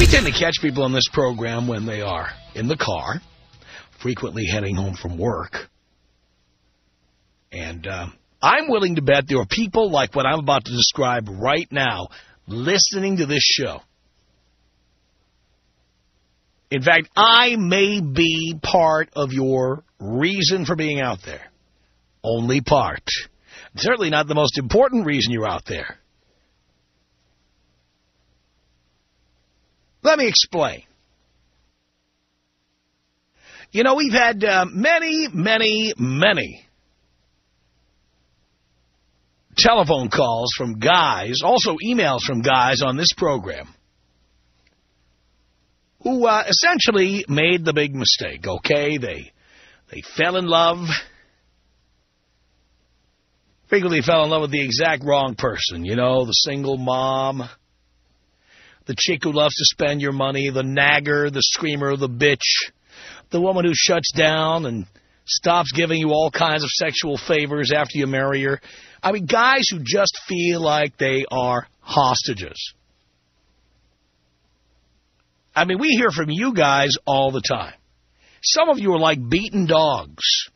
We tend to catch people on this program when they are in the car, frequently heading home from work. And I'm willing to bet there are people like what I'm about to describe right now listening to this show. In fact, I may be part of your reason for being out there. Only part. Certainly not the most important reason you're out there. Let me explain. You know, we've had many telephone calls from guys, also emails from guys on this program, who essentially made the big mistake, okay? They fell in love. Frequently fell in love with the exact wrong person, you know, the single mom, the chick who loves to spend your money, the nagger, the screamer, the bitch, the woman who shuts down and stops giving you all kinds of sexual favors after you marry her. I mean, guys who just feel like they are hostages. I mean, we hear from you guys all the time. Some of you are like beaten dogs,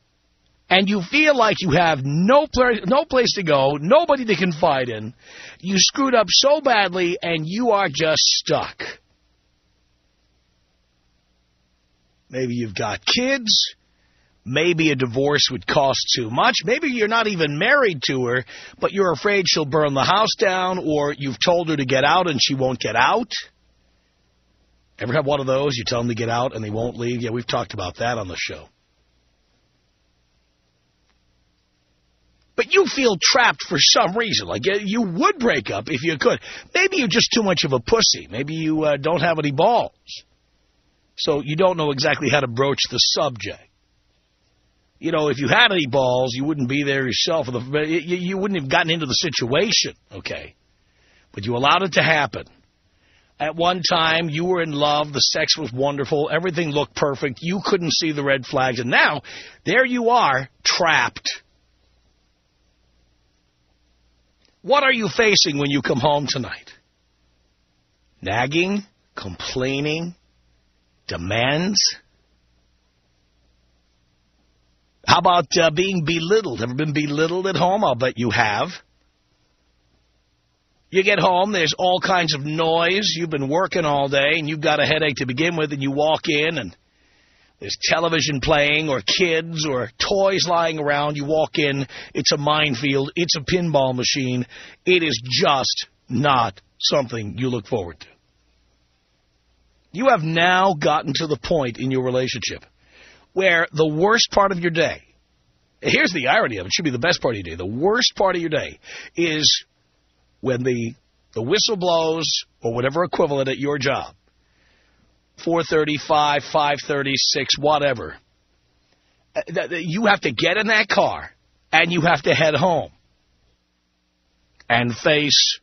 and you feel like you have no place to go, nobody to confide in. You screwed up so badly, and you are just stuck. Maybe you've got kids. Maybe a divorce would cost too much. Maybe you're not even married to her, but you're afraid she'll burn the house down, or you've told her to get out and she won't get out. Ever have one of those? You tell them to get out and they won't leave? Yeah, we've talked about that on the show. But you feel trapped for some reason. Like you would break up if you could. Maybe you're just too much of a pussy. Maybe you don't have any balls. So you don't know exactly how to broach the subject. You know, if you had any balls, you wouldn't be there yourself. You wouldn't have gotten into the situation, okay? But you allowed it to happen. At one time, you were in love. The sex was wonderful. Everything looked perfect. You couldn't see the red flags. And now, there you are, trapped. What are you facing when you come home tonight? Nagging? Complaining? Demands? How about being belittled? Ever been belittled at home? I'll bet you have. You get home, there's all kinds of noise. You've been working all day, and you've got a headache to begin with, and you walk in, and there's television playing or kids or toys lying around. You walk in, it's a minefield, it's a pinball machine. It is just not something you look forward to. You have now gotten to the point in your relationship where the worst part of your day, here's the irony of it, should be the best part of your day. The worst part of your day is when the whistle blows or whatever equivalent at your job, 4:35, 5:30, 6, whatever. You have to get in that car and you have to head home and face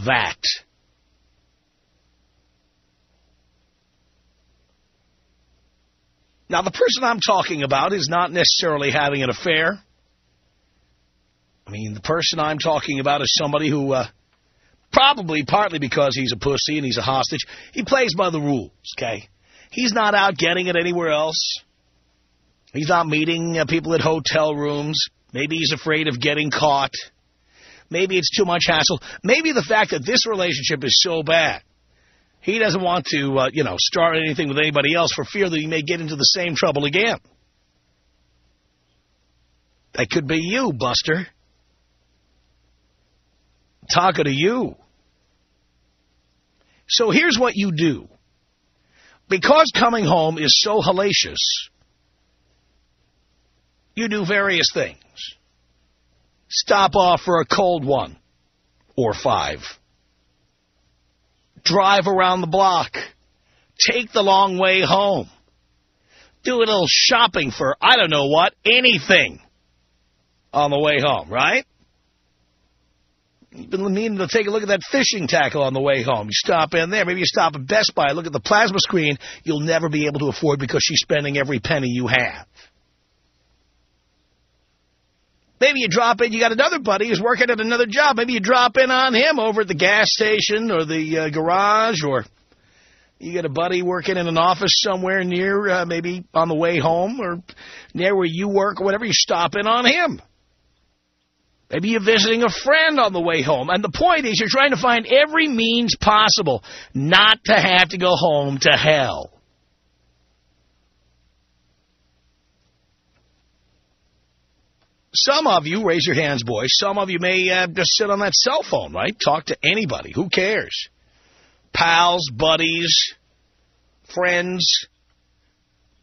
that. Now, the person I'm talking about is not necessarily having an affair. I mean, the person I'm talking about is somebody who, probably partly because he's a pussy and he's a hostage, he plays by the rules, okay? He's not out getting it anywhere else. He's not meeting people at hotel rooms. Maybe he's afraid of getting caught. Maybe it's too much hassle. Maybe the fact that this relationship is so bad, he doesn't want to, start anything with anybody else for fear that he may get into the same trouble again. That could be you, Buster. Talking to you. So here's what you do. Because coming home is so hellacious, you do various things. Stop off for a cold one or 5. Drive around the block. Take the long way home. Do a little shopping for, I don't know what, anything on the way home, right? You've been meaning to take a look at that fishing tackle on the way home. You stop in there. Maybe you stop at Best Buy. Look at the plasma screen you'll never be able to afford because she's spending every penny you have. Maybe you drop in. You got another buddy who's working at another job. Maybe you drop in on him over at the gas station or the garage or You got a buddy working in an office somewhere near, maybe on the way home or near where you work or whatever, you stop in on him. Maybe you're visiting a friend on the way home. And the point is you're trying to find every means possible not to have to go home to hell. Some of you, raise your hands, boys, some of you may just sit on that cell phone, right? Talk to anybody. Who cares? Pals, buddies, friends,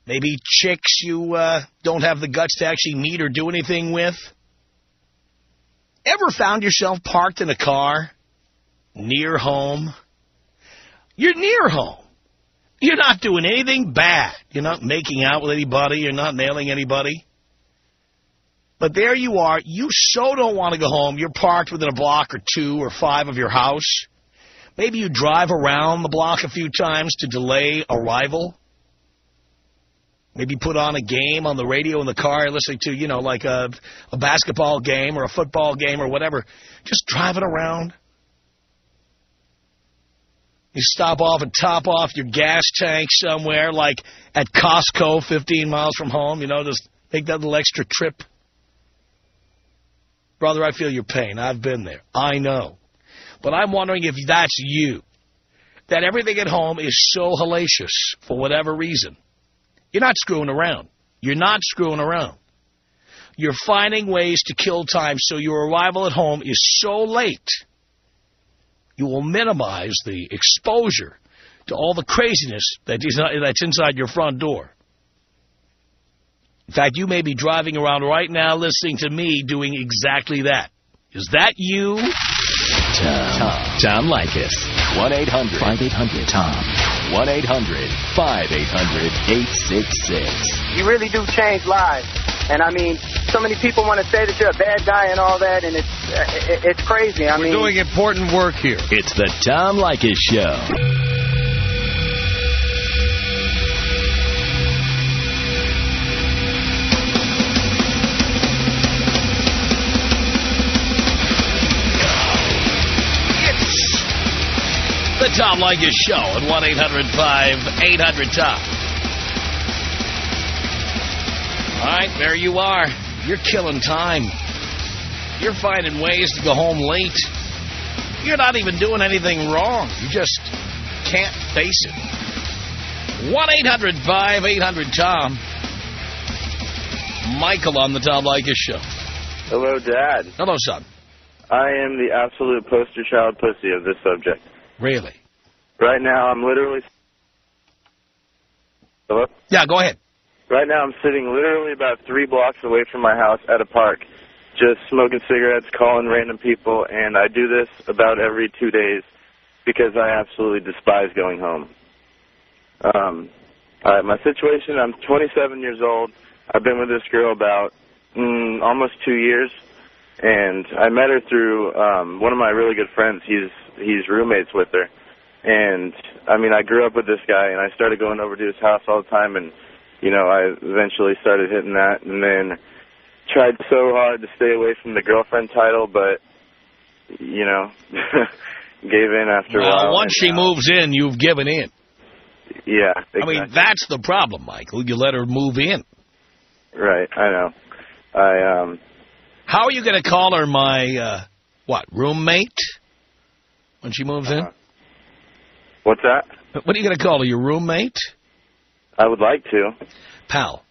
maybe chicks you don't have the guts to actually meet or do anything with. Ever found yourself parked in a car near home? You're near home. You're not doing anything bad. You're not making out with anybody. You're not nailing anybody. But there you are. You so don't want to go home. You're parked within a block or 2 or 5 of your house. Maybe you drive around the block a few times to delay arrival. Maybe put on a game on the radio in the car, listening to, you know, like a basketball game or a football game or whatever. Just driving around. You stop off and top off your gas tank somewhere, like at Costco 15 miles from home, you know, just make that little extra trip. Brother, I feel your pain. I've been there. I know. But I'm wondering if that's you. That everything at home is so hellacious for whatever reason. You're not screwing around. You're not screwing around. You're finding ways to kill time so your arrival at home is so late. You will minimize the exposure to all the craziness that's inside your front door. In fact, you may be driving around right now listening to me doing exactly that. Is that you? Tom Leykis. 1-800-5800-TOM. 1-800-5800-866. You really do change lives. And, I mean, so many people want to say that you're a bad guy and all that, and it's crazy. We're doing important work here. It's the Tom Leykis Show. The Tom Leykis Show at 1-800-5800-TOM. All right, there you are. You're killing time. You're finding ways to go home late. You're not even doing anything wrong. You just can't face it. 1-800-5800-TOM. Michael on the Tom Leykis Show. Hello, Dad. Hello, son. I am the absolute poster child pussy of this subject. Really? Right now, I'm literally... Hello? Yeah, go ahead. Right now, I'm sitting literally about 3 blocks away from my house at a park, just smoking cigarettes, calling random people, and I do this about every 2 days because I absolutely despise going home. All right, my situation, I'm 27 years old. I've been with this girl about almost 2 years, and I met her through one of my really good friends. He's roommates with her. And, I mean, I grew up with this guy, and I started going over to his house all the time, and, you know, I eventually started hitting that, and then tried so hard to stay away from the girlfriend title, but, you know, gave in after a while. Well, once she moves in, you've given in. Yeah, exactly. I mean, that's the problem, Michael. You let her move in. Right, I know. How are you going to call her my, roommate? When she moves in? What's that? What are you going to call her, your roommate? I would like to. Pal,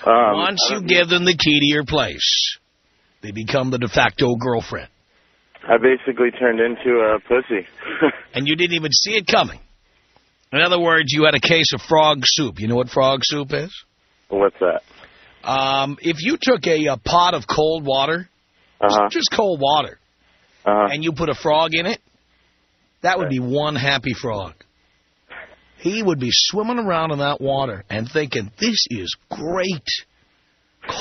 once you give them the key to your place, they become the de facto girlfriend. I basically turned into a pussy. And you didn't even see it coming. In other words, you had a case of frog soup. You know what frog soup is? What's that? If you took a pot of cold water, just cold water, and you put a frog in it, that would be one happy frog. He would be swimming around in that water and thinking, this is great.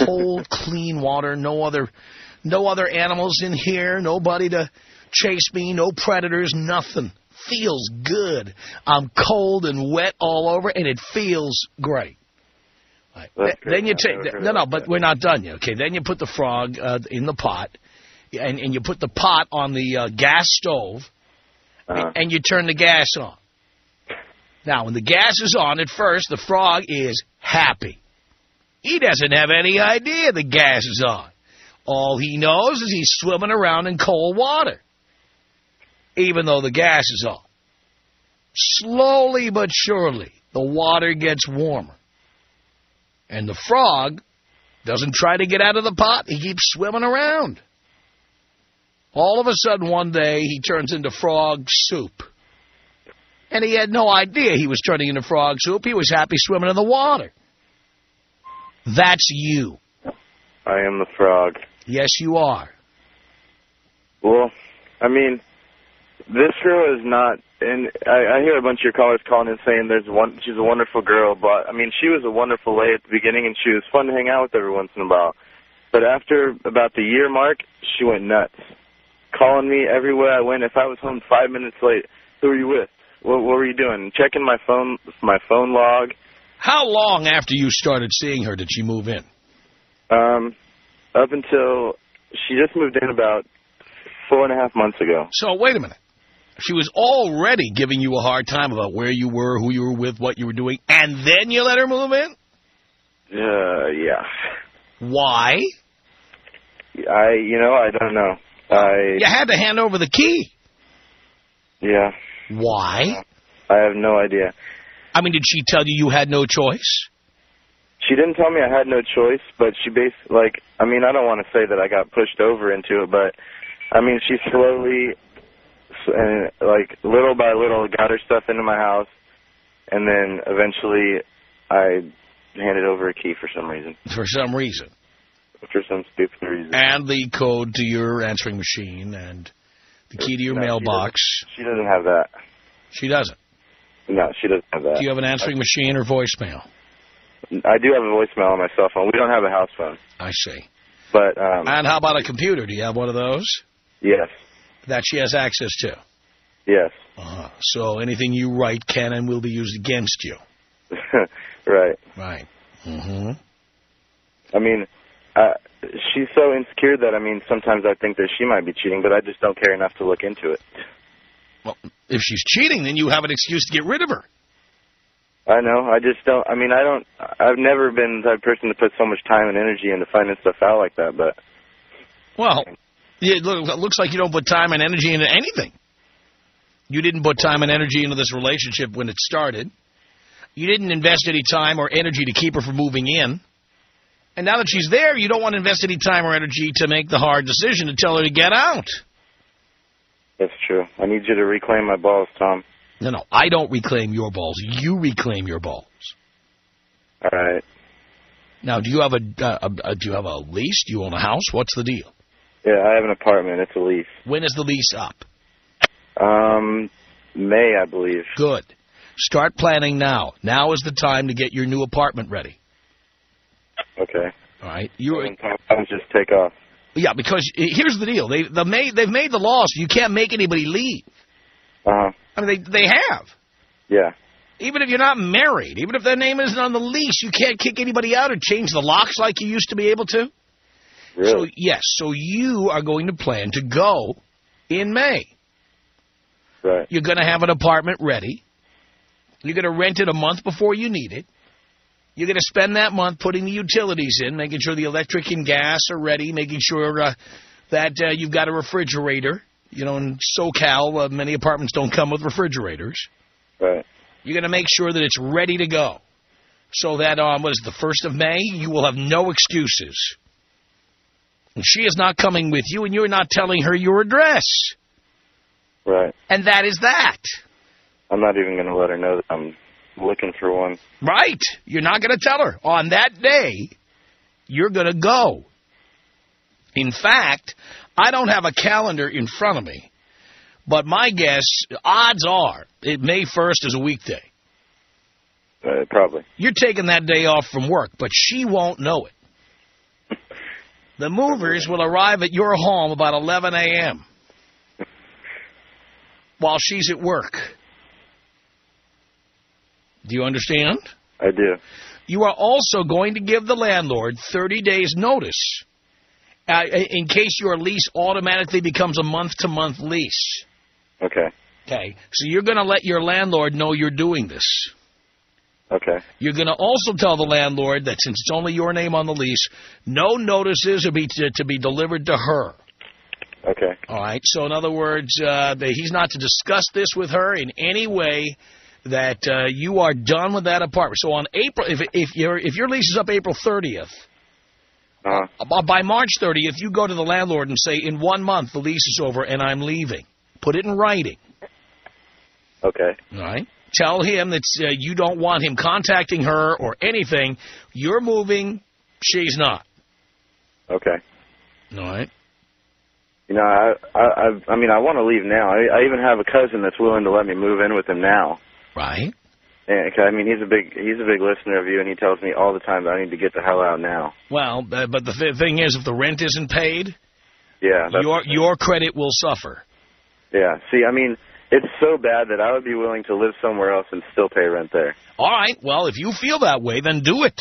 Cold, clean water, no other animals in here, nobody to chase me, no predators, nothing. Feels good. I'm cold and wet all over, and it feels great. Right. Then you take but we're not done yet. Okay, then you put the frog in the pot, and you put the pot on the gas stove, and you turn the gas on. Now, when the gas is on at first, the frog is happy. He doesn't have any idea the gas is on. All he knows is he's swimming around in cold water, even though the gas is on. Slowly but surely, the water gets warmer. And the frog doesn't try to get out of the pot. He keeps swimming around. All of a sudden, one day, he turns into frog soup. And he had no idea he was turning into frog soup. He was happy swimming in the water. That's you. I am the frog. Yes, you are. Well, I mean, this girl is not, and I hear a bunch of your callers calling in saying she's a wonderful girl, but, I mean, she was a wonderful lady at the beginning, and she was fun to hang out with every once in a while. But after about the year mark, she went nuts. Calling me everywhere I went. If I was home 5 minutes late, who are you with? What were you doing? Checking my phone log. How long after you started seeing her did she move in? Up until she just moved in about 4.5 months ago. So, wait a minute. She was already giving you a hard time about where you were, who you were with, what you were doing, and then you let her move in? Yeah. Why? I don't know. You had to hand over the key. Yeah. Why? I have no idea. I mean, did she tell you had no choice? She didn't tell me I had no choice, but she I don't want to say that I got pushed over into it, but, I mean, she slowly, little by little, got her stuff into my house, and then eventually I handed over a key for some reason. For some reason. For some stupid reason. And the code to your answering machine and the key to your mailbox. She doesn't have that. She doesn't? No, she doesn't have that. Do you have an answering machine or voicemail? I do have a voicemail on my cell phone. We don't have a house phone. I see. But and how about a computer? Do you have one of those? Yes. That she has access to? Yes. So anything you write can and will be used against you. Right. Right. Mm-hmm. I mean, she's so insecure that, I mean, sometimes I think that she might be cheating, but I just don't care enough to look into it. Well, if she's cheating, then you have an excuse to get rid of her. I know. I just don't. I mean, I've never been the type of person to put so much time and energy into finding stuff out like that, but. Well, it looks like you don't put time and energy into anything. You didn't put time and energy into this relationship when it started. You didn't invest any time or energy to keep her from moving in. And now that she's there, you don't want to invest any time or energy to make the hard decision to tell her to get out. That's true. I need you to reclaim my balls, Tom. No, I don't reclaim your balls. You reclaim your balls. All right. Now, do you have a lease? Do you own a house? What's the deal? Yeah, I have an apartment. It's a lease. When is the lease up? May, I believe. Good. Start planning now. Now is the time to get your new apartment ready. Okay. All right. I'll just take off. Yeah, because here's the deal. They've made the law so you can't make anybody leave. Uh-huh. I mean, they have. Yeah. Even if you're not married, even if their name isn't on the lease, you can't kick anybody out or change the locks like you used to be able to. Really? So, yes. So you are going to plan to go in May. Right. You're going to have an apartment ready. You're going to rent it a month before you need it. You're going to spend that month putting the utilities in, making sure the electric and gas are ready, making sure that you've got a refrigerator. You know, in SoCal, many apartments don't come with refrigerators. Right. You're going to make sure that it's ready to go. So that on, what is it, the 1st of May, you will have no excuses. And she is not coming with you, and you're not telling her your address. Right. And that is that. I'm not even going to let her know that I'm looking for one. Right. You're not going to tell her. On that day, you're going to go. In fact, I don't have a calendar in front of me, but my guess, odds are, May 1st is a weekday. Probably. You're taking that day off from work, but she won't know it. The movers will arrive at your home about 11 a.m. while she's at work. Do you understand? I do. You are also going to give the landlord 30 days notice in case your lease automatically becomes a month-to-month lease. Okay. Okay, so you're going to let your landlord know you're doing this. Okay. You're going to also tell the landlord that since it's only your name on the lease, no notices are to be delivered to her. Okay. All right, so in other words, he's not to discuss this with her in any way, that you are done with that apartment. So on April, if your lease is up April 30th, by March 30th, you go to the landlord and say, in 1 month, the lease is over and I'm leaving. Put it in writing. Okay. All right. Tell him that you don't want him contacting her or anything. You're moving. She's not. Okay. All right. You know, I mean, I want to leave now. I even have a cousin that's willing to let me move in with him now. Right. And, I mean, he's a big listener of you, and he tells me all the time that I need to get the hell out now. Well, but the thing is, if the rent isn't paid, yeah, your credit will suffer. Yeah. See, I mean, it's so bad that I would be willing to live somewhere else and still pay rent there. All right. Well, if you feel that way, then do it.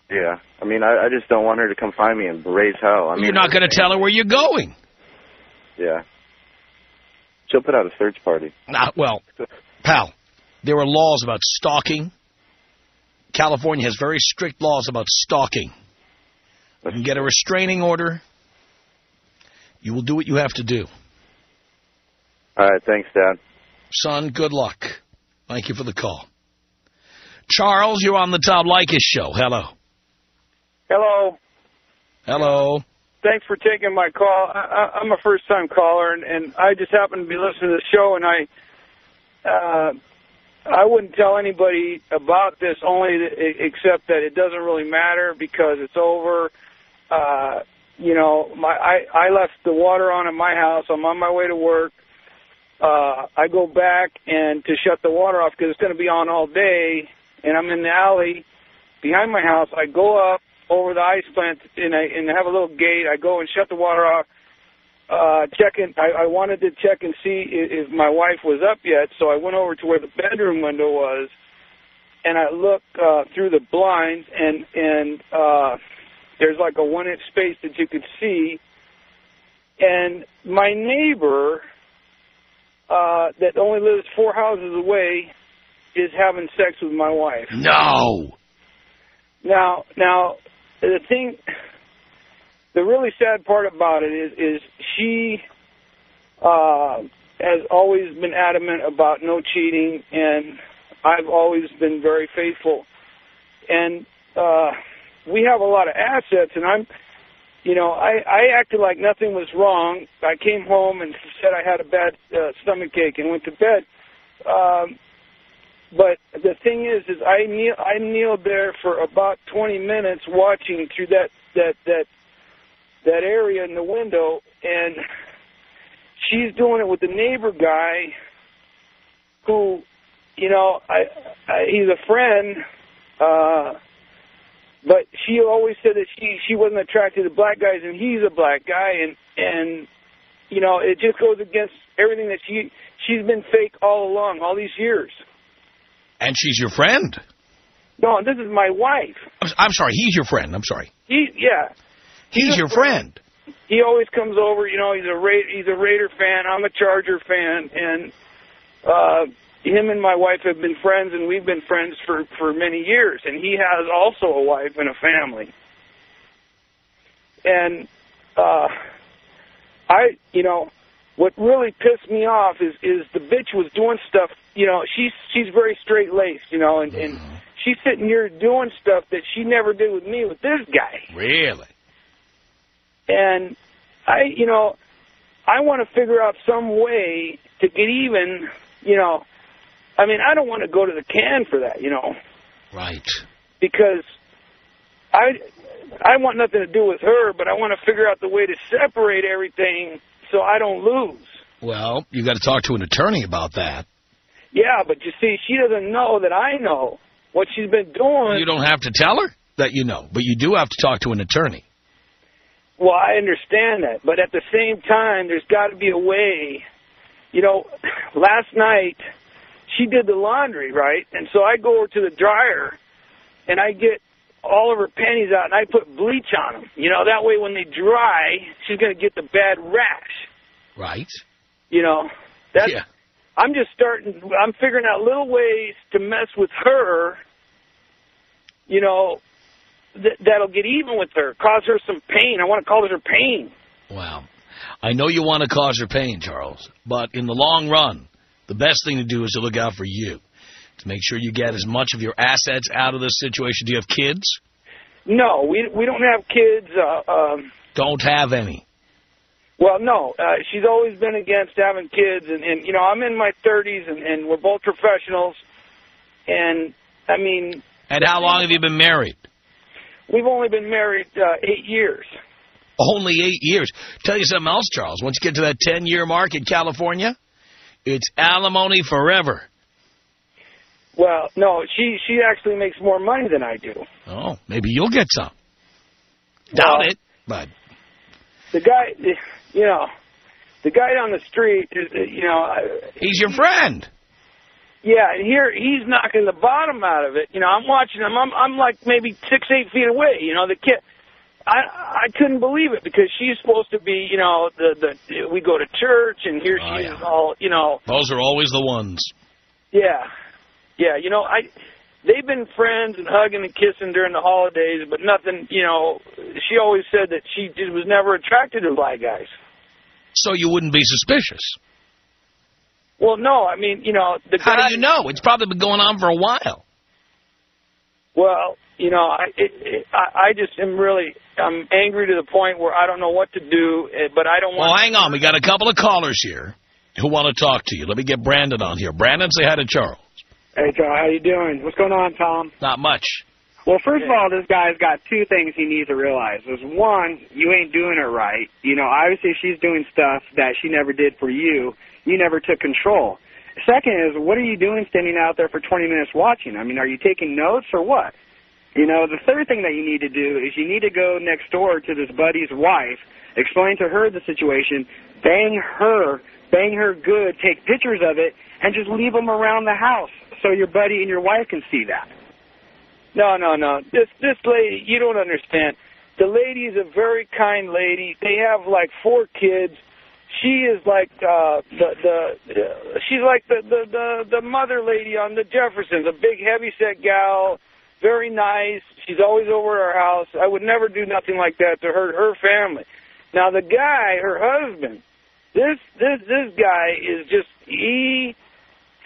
Yeah. I mean, I just don't want her to come find me and raise hell. I mean, you're not going to tell her where you're going. Yeah. She'll put out a search party. Well, pal, there are laws about stalking. California has very strict laws about stalking. You can get a restraining order. You will do what you have to do. All right. Thanks, Dad. Son, good luck. Thank you for the call. Charles, you're on the Tom Leykis Show. Hello. Hello. Hello. Thanks for taking my call. I'm a first-time caller, and I just happened to be listening to the show, and I wouldn't tell anybody about this, only except that it doesn't really matter because it's over. You know, I left the water on in my house. I'm on my way to work. I go back and to shut the water off because it's going to be on all day, and I'm in the alley behind my house. I go up over the ice plant and have a little gate. I go and shut the water off. I wanted to check and see if my wife was up yet, so I went over to where the bedroom window was, and I looked through the blinds, and there's like a 1-inch space that you could see, and my neighbor that only lives 4 houses away is having sex with my wife. No. Now, the really sad part about it is she has always been adamant about no cheating, and I've always been very faithful. And we have a lot of assets, and I acted like nothing was wrong. I came home and said I had a bad stomach ache and went to bed. But the thing is I kneeled there for about 20 minutes watching through that area in the window, and she's doing it with the neighbor guy who, he's a friend, but she always said that she wasn't attracted to black guys, and he's a black guy, and it just goes against everything that she's been fake all along, all these years. And she's your friend? No, this is my wife. I'm sorry, he's your friend. I'm sorry. Yeah. He's your friend. He always comes over. He's a Raider fan. I'm a Charger fan, and him and my wife have been friends, and we've been friends for many years. And he has also a wife and a family. And what really pissed me off is the bitch was doing stuff. She's very straight-laced, and she's sitting here doing stuff that she never did with me with this guy. Really? And I want to figure out some way to get even, I don't want to go to the can for that, Right. Because I want nothing to do with her, but I want to figure out the way to separate everything so I don't lose. Well, you got to talk to an attorney about that. Yeah, but you see, she doesn't know that I know what she's been doing. You don't have to tell her that you know, but you do have to talk to an attorney. Well, I understand that, but at the same time, there's got to be a way. Last night, she did the laundry, right? And so I go over to the dryer, and I get all of her panties out, and I put bleach on them. That way when they dry, she's going to get the bad rash. Right. Yeah. I'm figuring out little ways to mess with her, you know, that'll get even with her, cause her some pain. I want to cause her pain. Wow. I know you want to cause her pain, Charles, but in the long run, the best thing to do is to look out for you, to make sure you get as much of your assets out of this situation. Do you have kids? No, we don't have kids. Don't have any. Well, no. She's always been against having kids, and you know, I'm in my 30s, and we're both professionals, and, I mean... And how long have you been married? We've only been married 8 years. Only 8 years. Tell you something else, Charles. Once you get to that 10-year mark in California, it's alimony forever. Well, no, she actually makes more money than I do. Oh, maybe you'll get some. Doubt it, but... The guy, you know, the guy down the street, you know... He's your friend. Yeah, and here he's knocking the bottom out of it. You know, I'm watching him. I'm like maybe 6-8 feet away. You know, the kid... I couldn't believe it because she's supposed to be, you know, we go to church and here she is all, you know... Those are always the ones. Yeah. Yeah, you know, they've been friends and hugging and kissing during the holidays, but nothing, you know, she always said that she just was never attracted to black guys. So you wouldn't be suspicious? Well, no, I mean, you know, the guy... How do you know? It's probably been going on for a while. Well, you know, I just am really, I'm angry to the point where I don't know what to do, but I don't want... Well, hang on. We got a couple of callers here who want to talk to you. Let me get Brandon on here. Brandon, say hi to Charles. Hey, Charles, how you doing? What's going on, Tom? Not much. Well, first of all, this guy's got two things he needs to realize. Is one, you ain't doing it right. You know, obviously she's doing stuff that she never did for you. You never took control. Second is, what are you doing standing out there for 20 minutes watching? I mean, are you taking notes or what? You know, the third thing that you need to do is you need to go next door to this buddy's wife, explain to her the situation, bang her good, take pictures of it, and just leave them around the house so your buddy and your wife can see that. No. This lady, you don't understand. The lady is a very kind lady. They have like 4 kids. She is like she's like the mother lady on the Jeffersons, a big heavy-set gal, very nice. She's always over at our house. I would never do nothing like that to hurt her family. Now the guy, her husband, this guy is just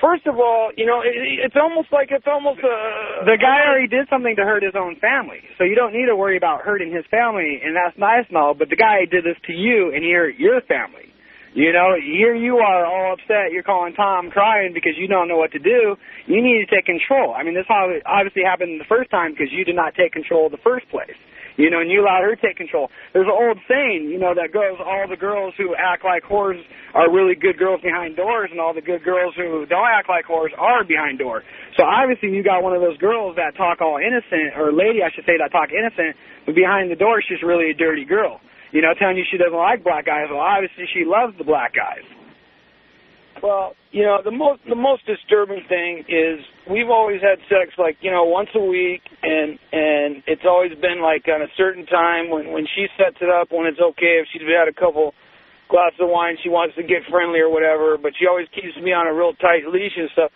First of all, you know, it's almost the guy already did something to hurt his own family, so you don't need to worry about hurting his family, and that's nice and all, but the guy did this to you and your family. You know, here you are all upset. You're calling Tom crying because you don't know what to do. You need to take control. I mean, this obviously happened the first time because you did not take control in the first place. You know, and you allowed her to take control. There's an old saying, you know, that goes, all the girls who act like whores are really good girls behind doors, and all the good girls who don't act like whores are behind doors. So obviously you got one of those girls that talk all innocent, or lady, I should say, that talk innocent, but behind the door she's really a dirty girl. You know, telling you she doesn't like black guys. Well, obviously she loves the black guys. Well, you know, the most disturbing thing is we've always had sex, like, you know, once a week, and it's always been like on a certain time when she sets it up, when it's okay. If she's had a couple glasses of wine, she wants to get friendly or whatever, but she always keeps me on a real tight leash and stuff.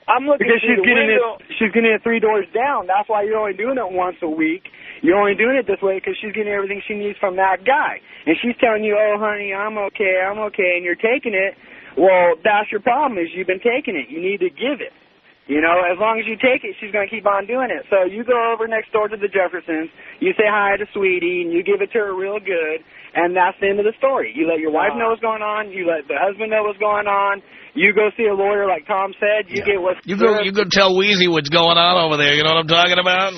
I'm looking because through the window. She's getting it 3 doors down. That's why you're only doing it once a week. You're only doing it this way because she's getting everything she needs from that guy. And she's telling you, oh, honey, I'm okay, and you're taking it. Well, that's your problem, is you've been taking it. You need to give it. You know, as long as you take it, she's going to keep on doing it. So you go over next door to the Jeffersons, you say hi to Sweetie, and you give it to her real good, and that's the end of the story. You let your wife know what's going on. You let the husband know what's going on. You go see a lawyer, like Tom said. You get what's You go tell Wheezy what's going on over there. You know what I'm talking about?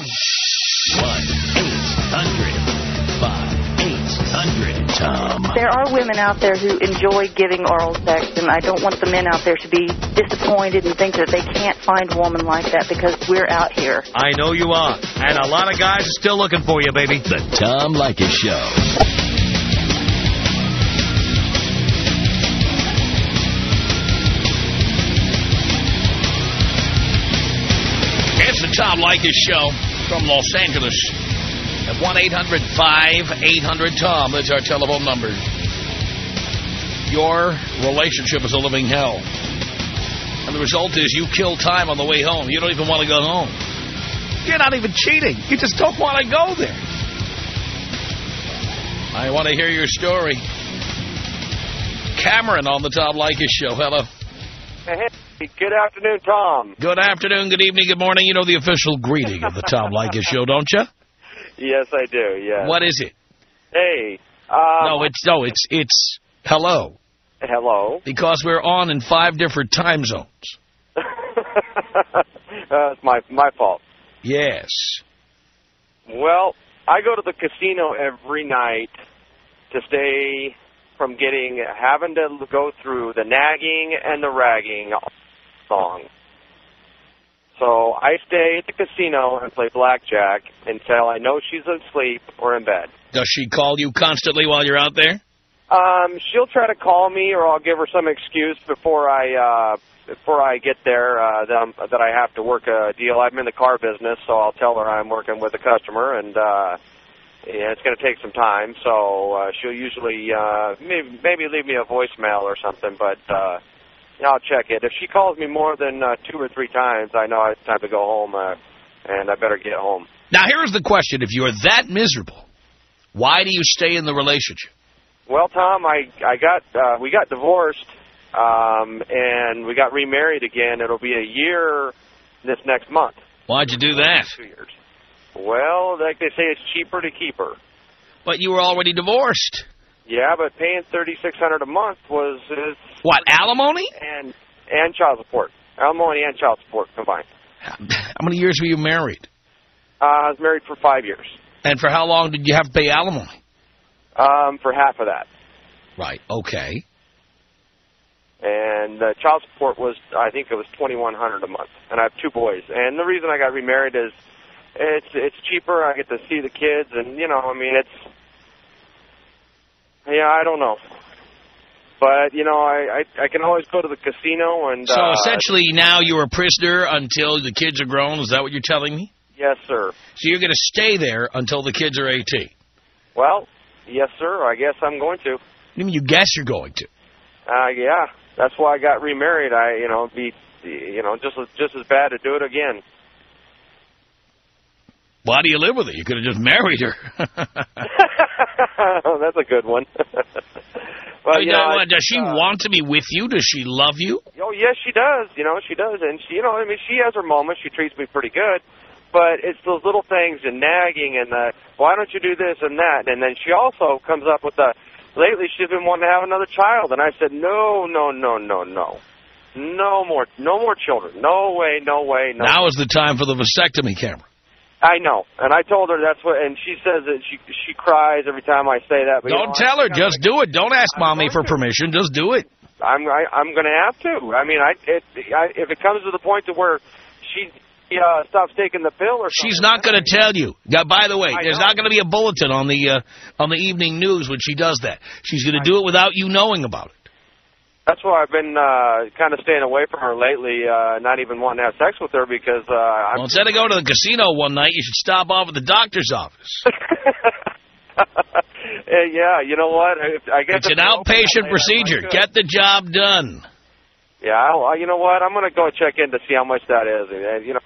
1-800-5800-TOM. There are women out there who enjoy giving oral sex, and I don't want the men out there to be disappointed and think that they can't find a woman like that because we're out here. I know you are. And a lot of guys are still looking for you, baby. The Tom Leykis Show. It's the Tom Leykis Show from Los Angeles at 1-800-5800-TOM. That's our telephone number. your relationship is a living hell. And the result is you kill time on the way home. You don't even want to go home. You're not even cheating. You just don't want to go there. I want to hear your story. Cameron on the Tom Leykis Show. Hello. Hey, good afternoon, Tom. Good afternoon, good evening, good morning. You know the official greeting of the Tom Leykis Show, don't you? Yes, I do, yes. What is it? Hey. It's hello. Hello. Because we're on in 5 different time zones. It's my fault. Yes. Well, I go to the casino every night to stay from having to go through the nagging and the ragging song. So I stay at the casino and play blackjack until I know she's asleep or in bed. Does she call you constantly while you're out there? She'll try to call me, or I'll give her some excuse before I get there that I have to work a deal. I'm in the car business, so I'll tell her I'm working with a customer, and it's going to take some time. So she'll usually maybe leave me a voicemail or something, but I'll check it. If she calls me more than 2 or 3 times, I know it's time to go home, and I better get home. Now, here's the question. If you're that miserable, why do you stay in the relationship? Well, Tom, we got divorced, and we got remarried again. It'll be a year this next month. Why'd you do that? 2 years. Well, like they say, it's cheaper to keep her. But you were already divorced. Yeah, but paying $3,600 a month was what, alimony? And child support, alimony and child support combined. How many years were you married? I was married for 5 years. And for how long did you have to pay alimony? For half of that. Right. Okay. And child support was, I think it was $2,100 a month. And I have 2 boys. And the reason I got remarried is it's cheaper. I get to see the kids, and I don't know. But I can always go to the casino and. So essentially, now you're a prisoner until the kids are grown. Is that what you're telling me? Yes, sir. So you're going to stay there until the kids are 18? Well, yes, sir. I guess I'm going to. You mean you guess you're going to? Yeah. That's why I got remarried. It'd be, just as bad to do it again. Why do you live with her? You could have just married her. Oh, that's a good one. Well, does she want to be with you? Does she love you? Oh, yes, she does. She does. And she has her moments. She treats me pretty good. But it's those little things and nagging and why don't you do this and that? And then she also comes up with lately she's been wanting to have another child. And I said, no. No more children. No way. Now is the time for the vasectomy, Cameron. I know. And I told her that's what, and she says that she cries every time I say that. But don't tell her. Just do it. Don't ask Mommy for permission. Just do it. I'm going to have to. If it comes to the point to where she stops taking the pill or something. She's not going to tell you. Now, by the way, there's not going to be a bulletin on the evening news when she does that. She's going to do it without you knowing about it. That's why I've been kind of staying away from her lately, not even wanting to have sex with her because... well, instead of going to the casino one night, you should stop off at the doctor's office. Yeah, you know what? I guess it's an outpatient procedure. Get the job done. Yeah, well, you know what? I'm going to go check in to see how much that is. And,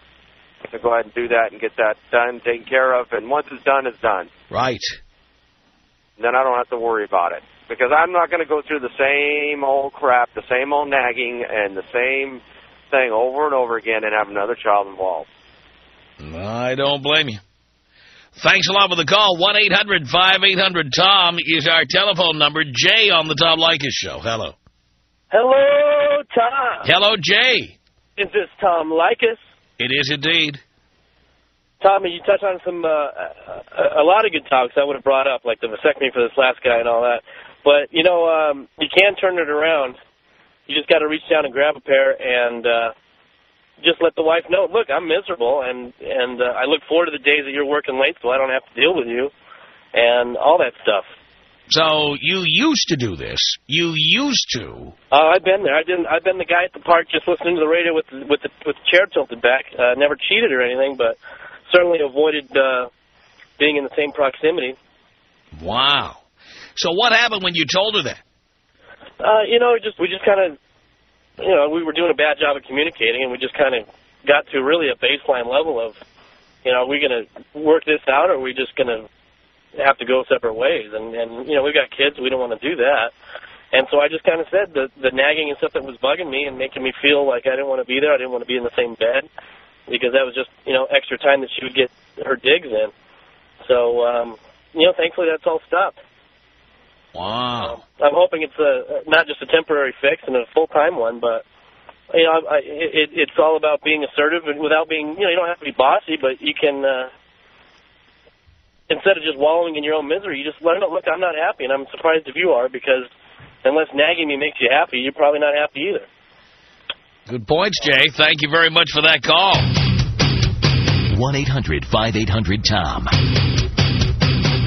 I can go ahead and do that and get that done, taken care of. And once it's done, it's done. Right. Then I don't have to worry about it. Because I'm not going to go through the same old crap, the same old nagging, and the same thing over and over again and have another child involved. I don't blame you. Thanks a lot for the call. 1-800-5800-TOM is our telephone number. Jay on the Tom Leykis Show. Hello. Hello, Tom. Hello, Jay. Is this Tom Leykis? It is indeed. Tommy, you touched on a lot of good topics I would have brought up, like the vasectomy for this last guy and all that. But, you can turn it around. You just got to reach down and grab a pair and just let the wife know, look, I'm miserable, and I look forward to the days that you're working late so I don't have to deal with you and all that stuff. So you used to do this. You used to. I've been there. I've been the guy at the park just listening to the radio with the chair tilted back. Never cheated or anything, but certainly avoided being in the same proximity. Wow. So what happened when you told her that? We just kind of, we were doing a bad job of communicating, and we just kind of got to really a baseline level of, are we going to work this out, or are we just going to have to go separate ways? And we've got kids, we don't want to do that. And so I just kind of said the nagging and stuff that was bugging me and making me feel like I didn't want to be there, I didn't want to be in the same bed, because that was just, extra time that she would get her digs in. So, thankfully that's all stopped. Wow. I'm hoping it's not just a temporary fix and a full-time one, but, it's all about being assertive and without being, you don't have to be bossy, but you can, instead of just wallowing in your own misery, you just let them know, look, I'm not happy, and I'm surprised if you are, because unless nagging me makes you happy, you're probably not happy either. Good points, Jay. Thank you very much for that call. 1-800-5800-TOM.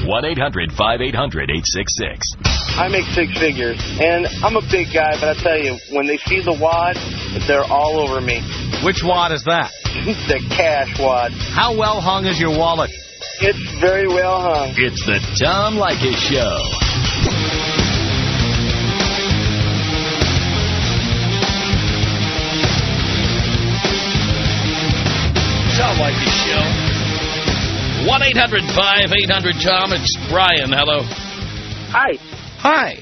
1-800-5800-866. I make six figures, and I'm a big guy, but I tell you, when they see the wad, they're all over me. Which wad is that? The cash wad. How well hung is your wallet? It's very well hung. It's the Tom Leykis Show. Tom Leykis Show. 1-800-5800-TOM. It's Brian. Hello. Hi. Hi.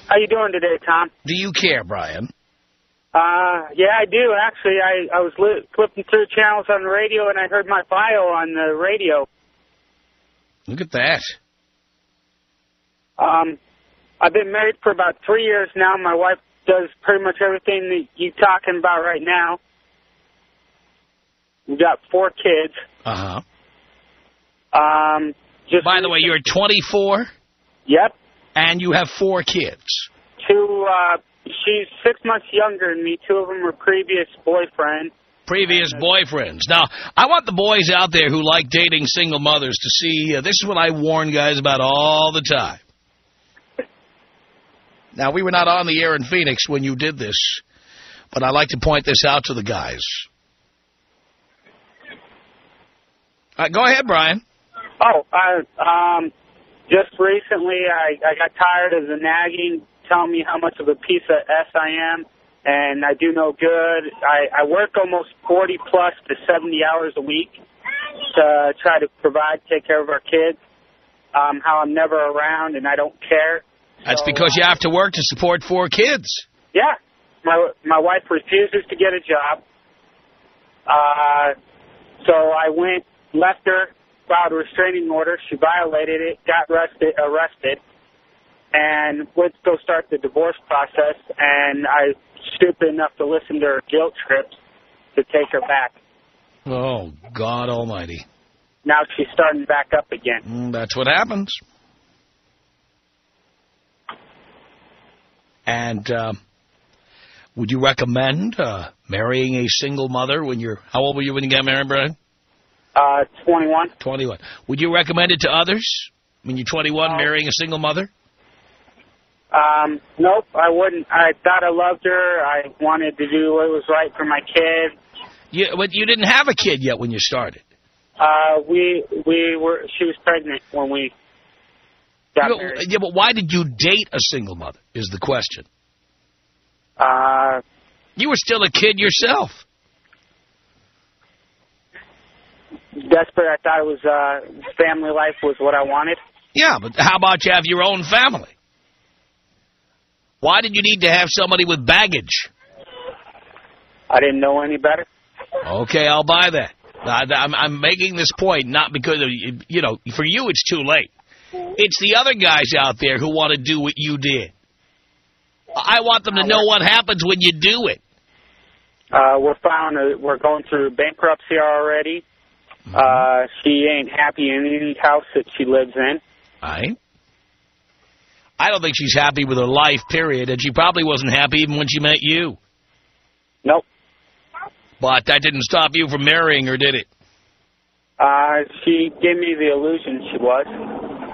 How you doing today, Tom? Do you care, Brian? Yeah, I do. Actually, I was flipping through channels on the radio, and I heard my bio on the radio. Look at that. I've been married for about 3 years now. My wife does pretty much everything that you're talking about right now. We've got 4 kids. Uh-huh. By the way, you're 24? Yep. And you have 4 kids? 2, she's 6 months younger than me. 2 of them were previous boyfriends. Previous boyfriends. Now, I want the boys out there who like dating single mothers to see, this is what I warn guys about all the time. Now, we were not on the air in Phoenix when you did this, but I like to point this out to the guys. Go ahead, Brian. Just recently I got tired of the nagging, telling me how much of a piece of S I am, and I do no good. I work almost 40 plus to 70 hours a week to try to provide, take care of our kids, how I'm never around and I don't care. That's because you have to work to support 4 kids. Yeah. My wife refuses to get a job. So I left her, filed a restraining order. She violated it, got arrested, and went to go start the divorce process. And I was stupid enough to listen to her guilt trips to take her back. Oh, God almighty. Now she's starting back up again. That's what happens. And would you recommend marrying a single mother when you're... How old were you when you got married, Brian? 21. 21. Would you recommend it to others when you're 21, marrying a single mother? Nope, I wouldn't. I thought I loved her. I wanted to do what was right for my kid. But you didn't have a kid yet when you started. She was pregnant when we got married. Yeah, but why did you date a single mother is the question. You were still a kid yourself. Desperate. I thought it was family life was what I wanted. Yeah, but how about you have your own family? Why did you need to have somebody with baggage? I didn't know any better. Okay, I'll buy that. I'm making this point not because of, for you it's too late. It's the other guys out there who want to do what you did. I want them to know what happens when you do it. We're going through bankruptcy already. She ain't happy in any house that she lives in. I don't think she's happy with her life, period, and she probably wasn't happy even when she met you. Nope. But that didn't stop you from marrying her, did it? She gave me the illusion she was.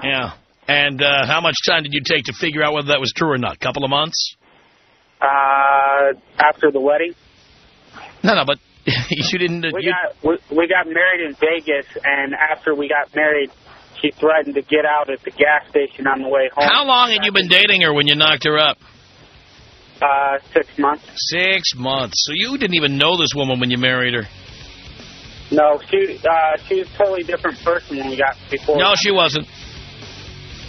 Yeah. And how much time did you take to figure out whether that was true or not? Couple of months? After the wedding. No, but you didn't... We got married in Vegas, and after we got married, she threatened to get out at the gas station on the way home. How long had you been dating her when you knocked her up? 6 months. 6 months. So you didn't even know this woman when you married her? No, she was a totally different person when we got before. No, she wasn't.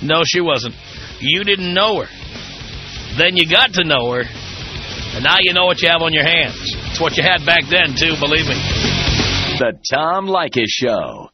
No, she wasn't. You didn't know her. Then you got to know her, and now you know what you have on your hands. It's what you had back then, too, believe me. The Tom Leykis Show.